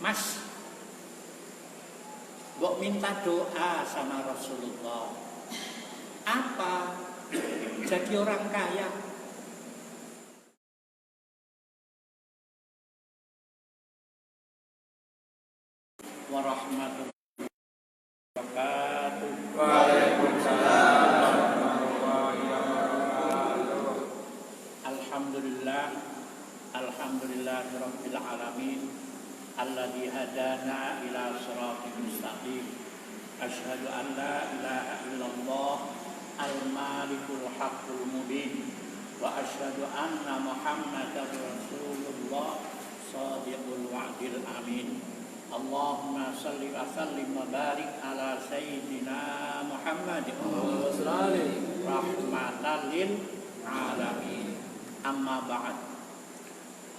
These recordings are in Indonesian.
Mas, mbok minta doa sama Rasulullah. Apa? Jadi orang kaya. Warahmatullahi wabarakatuh. Waalaikumsalam warahmatullahi wabarakatuh. Alhamdulillahirabbil alamin. Alladzi hadana ila shiratal mustaqim. Asyhadu an la ilaha illallah al-malikul haqqul mubin wa asyhadu anna Muhammadar rasulullah shadiqul wa'dil amin. Allahumma shalli wa sallim wa barik ala sayyidina Muhammad rahmatan lil alamin. Amma ba'd.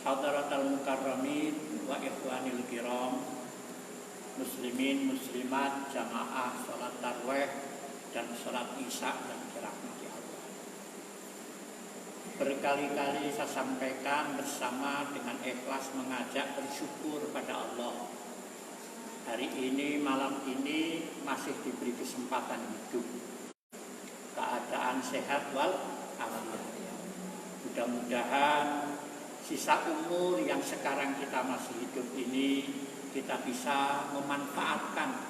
Hadratal mukarramin wa ikhwanil kiram, muslimin muslimat, jamaah salat tarawih dan salat isya yang dirahmati Allah. Berkali-kali saya sampaikan bersama dengan ikhlas mengajak bersyukur pada Allah. Hari ini, malam ini masih diberi kesempatan hidup, keadaan sehat wal afiat. Mudah-mudahan sisa umur yang sekarang kita masih hidup ini kita bisa memanfaatkan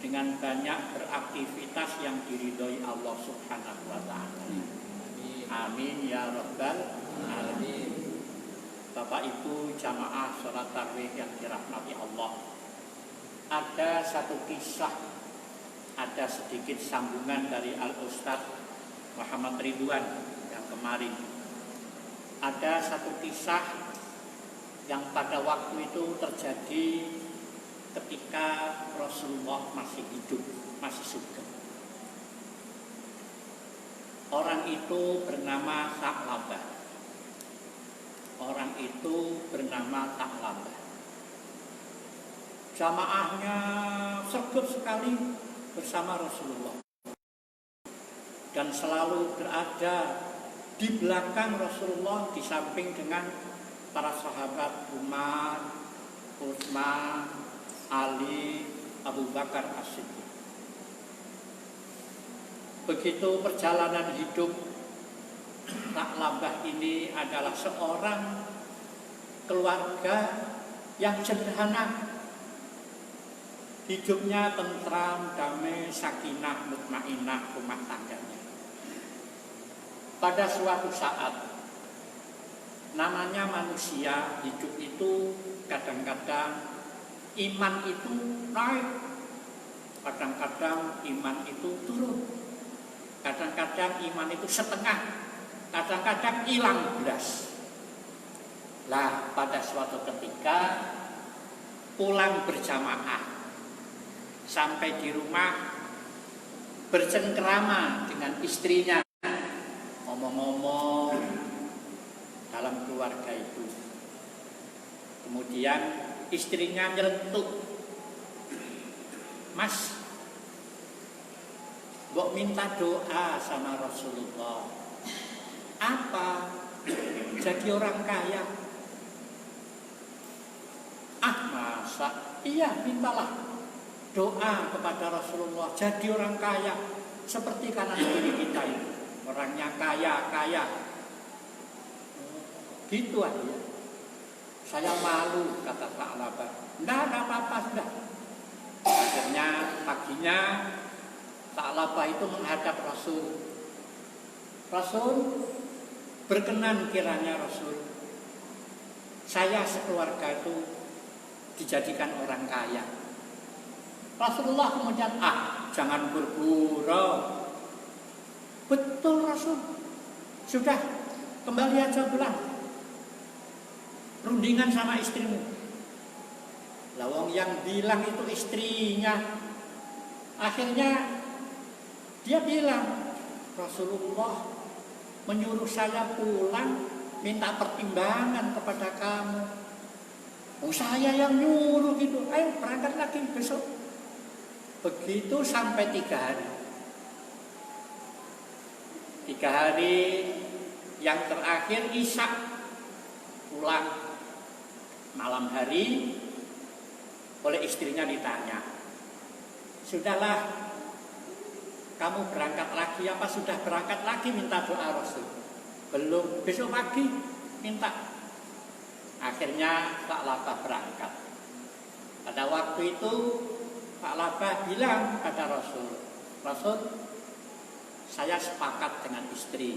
dengan banyak beraktivitas yang diridhoi Allah Subhanahu wa taala. Amin ya rabbal alamin. Bapak Ibu jamaah salat tarawih yang dirahmati Allah. Ada satu kisah, ada sedikit sambungan dari Al-Ustaz Muhammad Ridwan yang kemarin. Ada satu kisah yang pada waktu itu terjadi ketika Rasulullah masih hidup, masih sugeng. Orang itu bernama Tha'labah. Orang itu bernama Tha'labah. Jamaahnya sergap sekali bersama Rasulullah dan selalu berada di belakang Rasulullah, di samping dengan para sahabat Umar, Utsman, Ali, Abu Bakar As-Siddiq. Begitu perjalanan hidup Tha'labah ini adalah seorang keluarga yang sederhana. Hidupnya tentram, damai, sakinah, mutmainah rumah tangganya. Pada suatu saat, namanya manusia hidup itu kadang-kadang iman itu naik, kadang-kadang iman itu turun, kadang-kadang iman itu setengah, kadang-kadang hilang belas. Lah pada suatu ketika pulang berjamaah sampai di rumah bercengkrama dengan istrinya, ngomong-ngomong dalam keluarga itu. Kemudian istrinya nyelentuk, Mas, mbok minta doa sama Rasulullah. Apa? Jadi orang kaya. Ah masa? Iya, mintalah doa kepada Rasulullah jadi orang kaya seperti kanan kiri kita itu, orangnya kaya gitu aja. Saya malu, kata Tha'labah. Enggak ada apa-apa sudah. Akhirnya paginya Tha'labah itu menghadap Rasul. Rasul, berkenan kiranya Rasul, saya sekeluarga itu dijadikan orang kaya. Rasulullah kemudian, jangan bergurau. Betul Rasul. Sudah, kembali aja pulang. Rundingan sama istrimu. Lawang yang bilang itu istrinya. Akhirnya dia bilang, Rasulullah menyuruh saya pulang, minta pertimbangan kepada kamu. Oh, saya yang nyuruh gitu. Ayo berangkat lagi besok. Begitu sampai 3 hari. 3 hari yang terakhir Isya pulang malam hari, Oleh istrinya ditanya, sudahlah kamu berangkat lagi apa sudah berangkat lagi minta doa Rasul? Belum, besok pagi minta. Akhirnya Sa'labah berangkat. Pada waktu itu Sa'labah bilang pada Rasul, Rasul, saya sepakat dengan istri.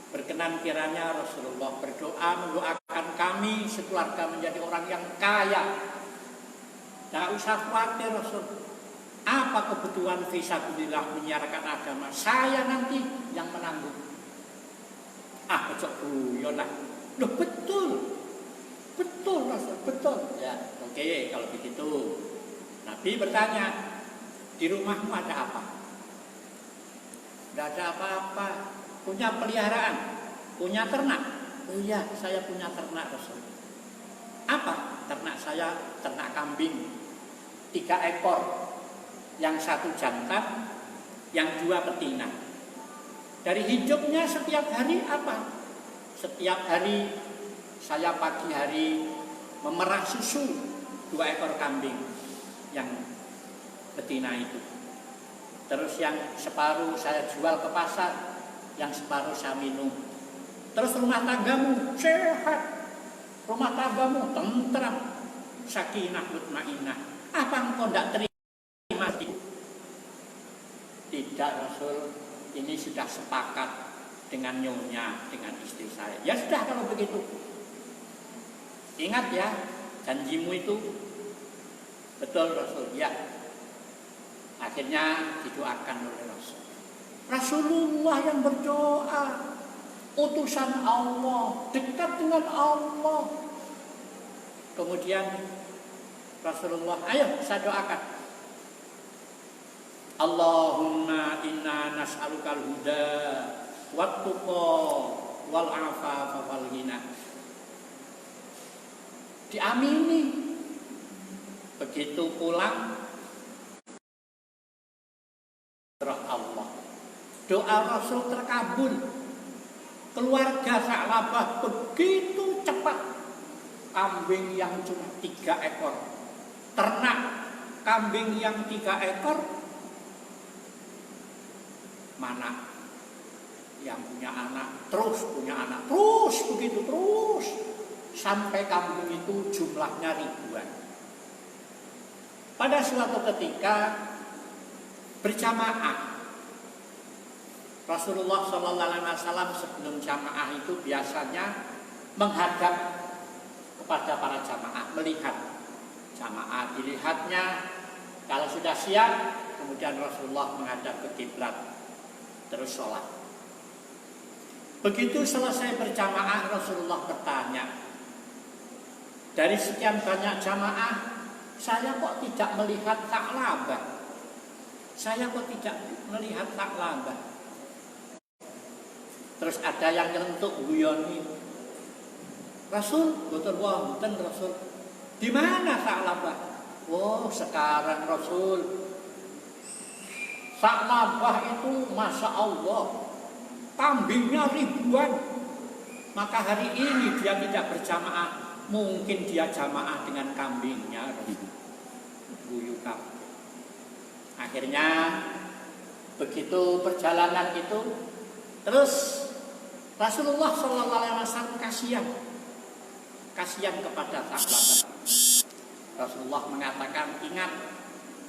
Berkenan kiranya Rasulullah berdoa mendoakan kami sekeluarga menjadi orang yang kaya. Tidak usah khawatir Rasul. Apa kebutuhan fisabilillah menyiarkan agama? Saya nanti yang menanggung. Kocok guyon lah. Loh betul. Betul Rasul, betul. Ya, oke kalau begitu. Nabi bertanya, di rumahmu ada apa? Tidak ada apa-apa. Punya peliharaan, punya ternak. Oh iya, saya punya ternak Rasul. Apa? Ternak saya, ternak kambing 3 ekor. Yang 1 jantan, yang 2 betina. Dari hidupnya setiap hari apa? Setiap hari saya pagi hari memerah susu 2 ekor kambing yang betina itu. Terus yang separuh saya jual ke pasar, yang separuh saya minum. Terus rumah tanggamu sehat, rumah tanggamu tentram, sakinah mutmainah. Apa engkau tidak terima? Tidak Rasul, ini sudah sepakat dengan nyonya, dengan istri saya. Ya sudah kalau begitu. Ingat ya, janjimu itu betul Rasul. Ya. Akhirnya didoakan oleh Rasul. Rasulullah yang berdoa, utusan Allah, dekat dengan Allah. Kemudian Rasulullah, ayo saya doakan. Allahumma inna nas'alukal huda wat tuqa wal afafa wal ghina. Diamini. Begitu pulang Allah. Doa Rasul terkabul. Keluarga Sa'labah begitu cepat. Kambing yang cuma 3 ekor. Ternak kambing yang 3 ekor. Mana yang punya anak terus punya anak. Terus begitu terus. Sampai kambing itu jumlahnya ribuan. Pada suatu ketika berjamaah, Rasulullah SAW sebelum jamaah itu biasanya menghadap kepada para jamaah, melihat jamaah, dilihatnya. Kalau sudah siap, kemudian Rasulullah menghadap ke kiblat, terus sholat. Begitu selesai berjamaah, Rasulullah bertanya, dari sekian banyak jamaah, saya kok tidak melihat Sa'labah? Saya kok tidak melihat Sa'labah? Terus ada yang nyentuk guyoni, Rasul, betul wonten Rasul. Di mana Sa'labah? Oh, sekarang Rasul. Sa'labah itu Masya Allah, kambingnya ribuan. Maka hari ini dia tidak berjamaah. Mungkin dia jamaah dengan kambingnya. Guyu kamu. Akhirnya begitu perjalanan itu, terus Rasulullah SAW kasihan kepada Sa'labah. Rasulullah mengatakan, ingat,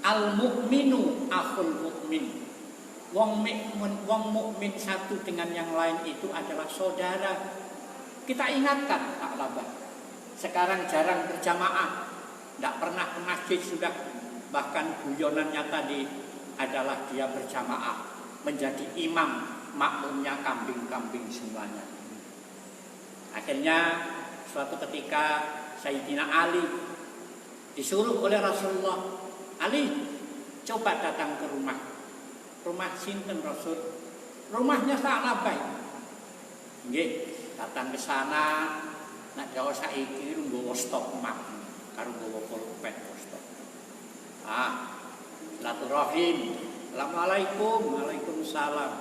al-mu'minu akhul mu'min. Wong mukmin satu dengan yang lain itu adalah saudara. Kita ingatkan Sa'labah. Sekarang jarang berjamaah, tidak pernah ke masjid sudah. Bahkan guyonannya tadi adalah dia berjamaah, menjadi imam, makmumnya kambing-kambing semuanya. Akhirnya suatu ketika Sayyidina Ali disuruh oleh Rasulullah, Ali coba datang ke rumah. Rumah sinten Rasul? Rumahnya Sa'labah. Nggih, datang ke sana. Nak jauh saiki nggawa stok emak karo nggawa pulpen stok. Silaturahim. Assalamualaikum. Waalaikumsalam.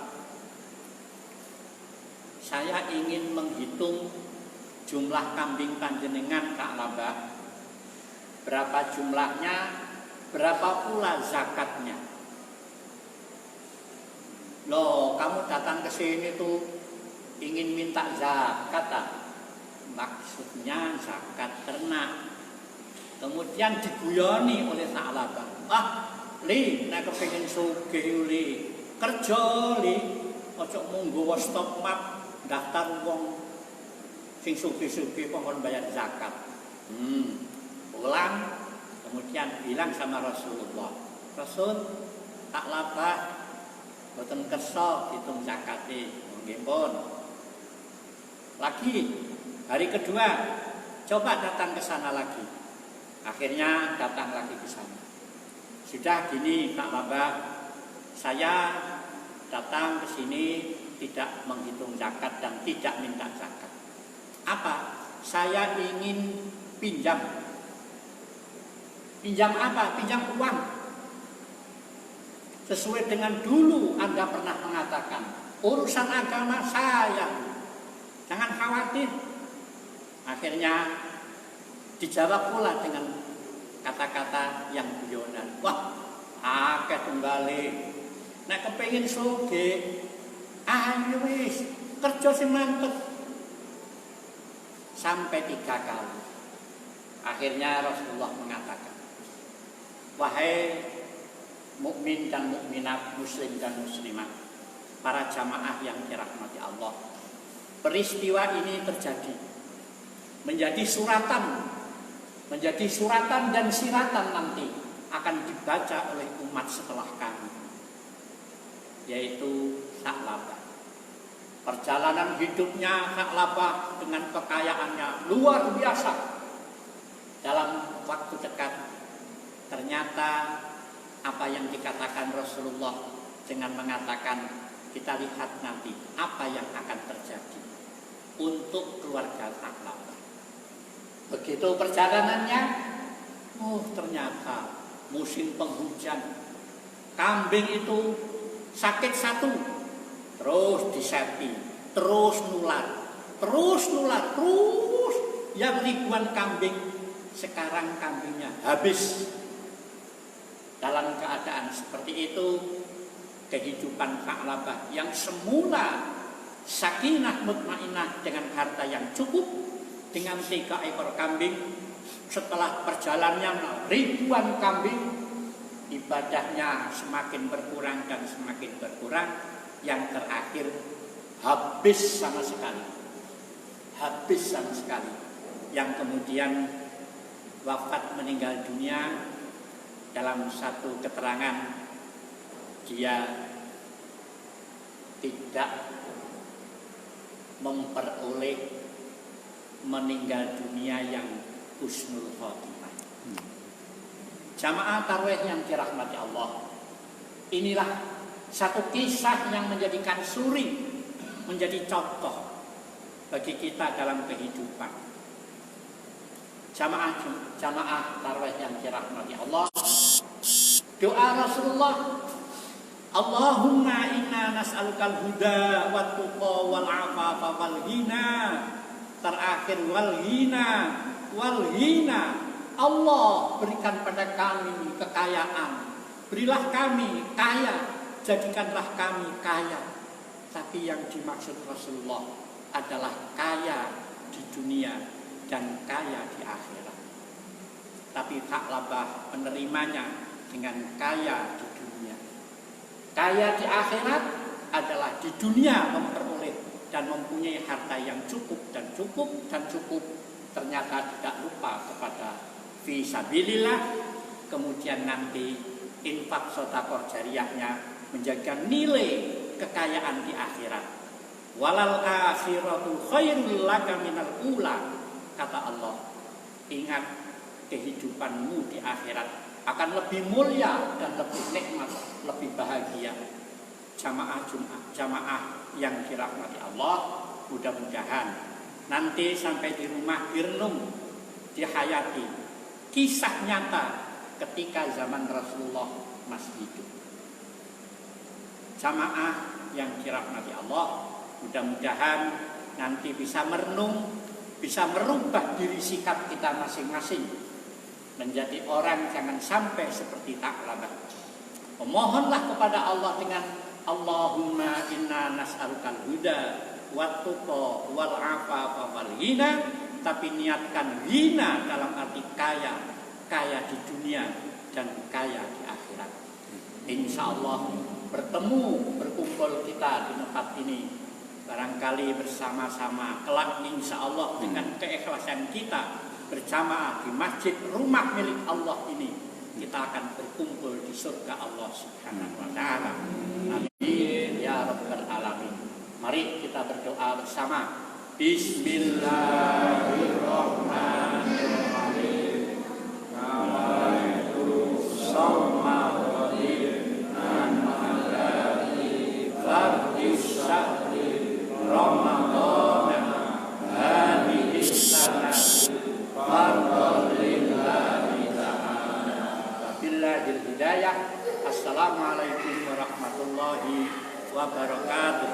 Saya ingin menghitung jumlah kambing panjenengan Sa'labah. berapa jumlahnya, berapa pula zakatnya. Loh, kamu datang ke sini tuh ingin minta zakat, maksudnya zakat ternak. Kemudian diguyoni oleh Sa'labah. Li, nek kepengin sugih li, kerja li, ojo mung nggawa stok map daftar wong sing sugih-sugih kok bayar zakat. Pulang, kemudian bilang sama Rasulullah, Rasul, Sa'labah boten kersa hitung zakate, nggih pun. Lagi hari kedua coba datang ke sana lagi. Akhirnya datang lagi ke sana. Sudah gini Pak Lambah, saya datang ke sini tidak menghitung zakat dan tidak minta zakat. Apa? Saya ingin pinjam. Pinjam apa? Pinjam uang. Sesuai dengan dulu Anda pernah mengatakan, urusan agama saya, jangan khawatir. Akhirnya dijawab pula dengan kata-kata yang guyonan. Wah, akeh tunggale. Nek kepengin sugih, ayo wis kerja sing mantep. Sampai 3 kali. Akhirnya Rasulullah mengatakan, wahai mukmin dan mukminat, muslim dan muslimat, para jamaah yang dirahmati Allah, peristiwa ini terjadi menjadi suratan dan siratan nanti akan dibaca oleh umat setelah kami, yaitu Sa'labah. Perjalanan hidupnya Sa'labah dengan kekayaannya luar biasa. Dalam waktu dekat ternyata apa yang dikatakan Rasulullah dengan mengatakan, kita lihat nanti apa yang akan terjadi untuk keluarga Sa'labah. Begitu perjalanannya, ternyata musim penghujan, kambing itu sakit satu, terus disepi, terus nular, yang ribuan kambing, sekarang kambingnya habis. Dalam keadaan seperti itu, kehidupan Sa'labah yang semula sakinah mutmainah dengan harta yang cukup, dengan 3 ekor kambing, setelah perjalanannya ribuan kambing, ibadahnya semakin berkurang dan semakin berkurang, yang terakhir habis sama sekali, yang kemudian wafat meninggal dunia. Dalam satu keterangan, dia tidak memperoleh meninggal dunia yang husnul khotimah. Jamaah tarawih yang dirahmati Allah, inilah satu kisah yang menjadikan suri, menjadi contoh bagi kita dalam kehidupan. Jamaah tarawih yang dirahmati Allah, doa Rasulullah, Allahumma inna nas'alukal huda wat tuqa wal afafa wal ghina. Terakhir wal ghina. Allah, berikan pada kami kekayaan. Berilah kami kaya, jadikanlah kami kaya. Tapi yang dimaksud Rasulullah adalah kaya di dunia dan kaya di akhirat. Tapi Sa'labah menerimanya dengan kaya di dunia. Kaya di akhirat adalah di dunia memperoleh dan mempunyai harta yang cukup, ternyata tidak lupa kepada fisabilillah. Kemudian nanti infak sedekah jariyahnya menjaga nilai kekayaan di akhirat. Walal akhiratu khairul laka minal ula, kata Allah. Ingat, kehidupanmu di akhirat akan lebih mulia dan lebih nikmat, lebih bahagia. Jamaah yang dirahmati Allah, mudah-mudahan nanti sampai di rumah direnung, dihayati kisah nyata ketika zaman Rasulullah masih hidup. Jamaah yang dirahmati Allah, mudah-mudahan nanti bisa merenung, bisa merubah diri sikap kita masing-masing menjadi orang jangan sampai seperti Tha'labah. Memohonlah kepada Allah dengan Allahumma inna nas'alukal huda wat tuqa wal afafa wal ghina, tapi niatkan ghina dalam arti kaya, kaya di dunia dan kaya di akhirat. Insya Allah berkumpul kita di tempat ini barangkali bersama-sama kelak insya Allah dengan keikhlasan kita berjamaah di masjid rumah milik Allah ini, kita akan berkumpul di surga Allah Subhanahu wa ta'ala. Amin ya rabbal alamin. Mari kita berdoa bersama. Bismillahirrahmanirrahim. Nawaitu sawma wadin an-malati fardis syahri Ramadan hadhihi sanati fardlillahi ta'ala. Wabillahil hidayah. Assalamualaikum warahmatullahi wabarakatuh.